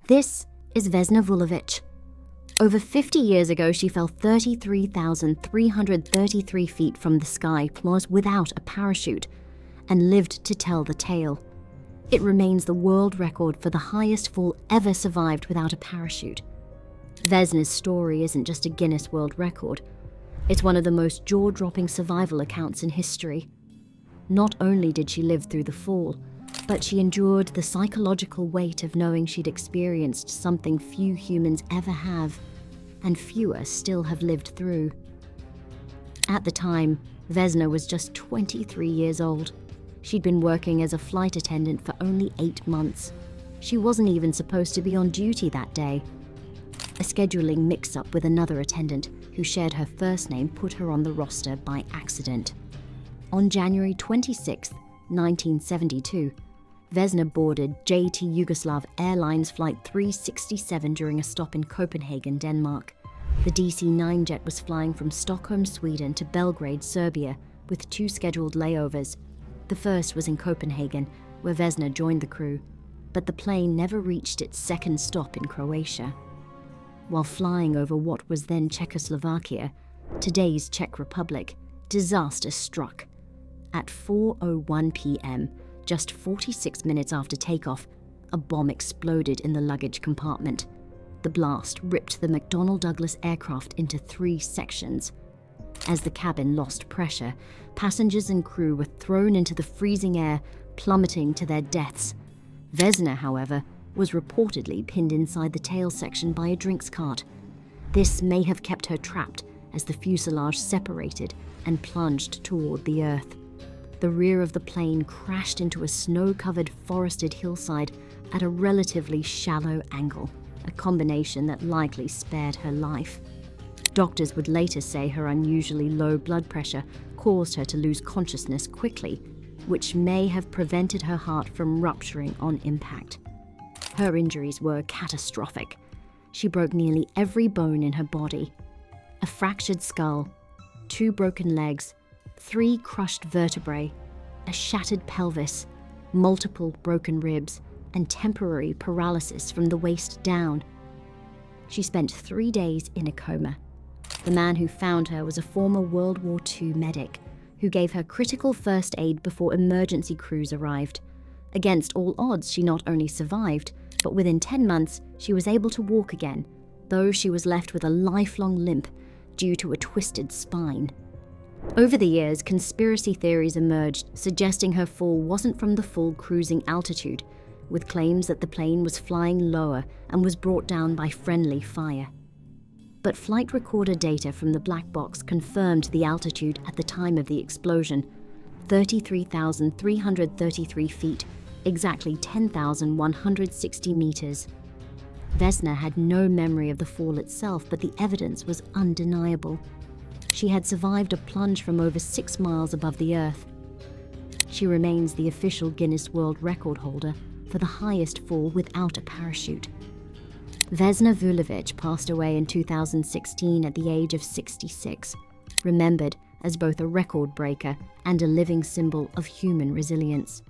This is Vesna Vulovic. Over 50 years ago, she fell 33,333 feet from the sky, plus without a parachute, and lived to tell the tale. It remains the world record for the highest fall ever survived without a parachute. Vesna's story isn't just a Guinness World Record. It's one of the most jaw-dropping survival accounts in history. Not only did she live through the fall, but she endured the psychological weight of knowing she'd experienced something few humans ever have, and fewer still have lived through. At the time, Vesna was just 23 years old. She'd been working as a flight attendant for only 8 months. She wasn't even supposed to be on duty that day. A scheduling mix-up with another attendant who shared her first name put her on the roster by accident. On January 26, 1972, Vesna boarded JT Yugoslav Airlines Flight 367 during a stop in Copenhagen, Denmark. The DC-9 jet was flying from Stockholm, Sweden to Belgrade, Serbia, with 2 scheduled layovers. The first was in Copenhagen, where Vesna joined the crew, but the plane never reached its second stop in Croatia. While flying over what was then Czechoslovakia, today's Czech Republic, disaster struck. At 4:01 p.m., just 46 minutes after takeoff, a bomb exploded in the luggage compartment. The blast ripped the McDonnell Douglas aircraft into 3 sections. As the cabin lost pressure, passengers and crew were thrown into the freezing air, plummeting to their deaths. Vesna, however, was reportedly pinned inside the tail section by a drinks cart. This may have kept her trapped as the fuselage separated and plunged toward the earth. The rear of the plane crashed into a snow-covered forested hillside at a relatively shallow angle, a combination that likely spared her life. Doctors would later say her unusually low blood pressure caused her to lose consciousness quickly, which may have prevented her heart from rupturing on impact. Her injuries were catastrophic. She broke nearly every bone in her body. A fractured skull, 2 broken legs, 3 crushed vertebrae, a shattered pelvis, multiple broken ribs, and temporary paralysis from the waist down. She spent 3 days in a coma. The man who found her was a former World War II medic who gave her critical first aid before emergency crews arrived. Against all odds, she not only survived, but within 10 months, she was able to walk again, though she was left with a lifelong limp due to a twisted spine. Over the years, conspiracy theories emerged suggesting her fall wasn't from the full cruising altitude, with claims that the plane was flying lower and was brought down by friendly fire. But flight recorder data from the black box confirmed the altitude at the time of the explosion, 33,333 feet, exactly 10,160 meters. Vesna had no memory of the fall itself, but the evidence was undeniable. She had survived a plunge from over 6 miles above the earth. She remains the official Guinness World Record holder for the highest fall without a parachute. Vesna Vulovic passed away in 2016 at the age of 66, remembered as both a record breaker and a living symbol of human resilience.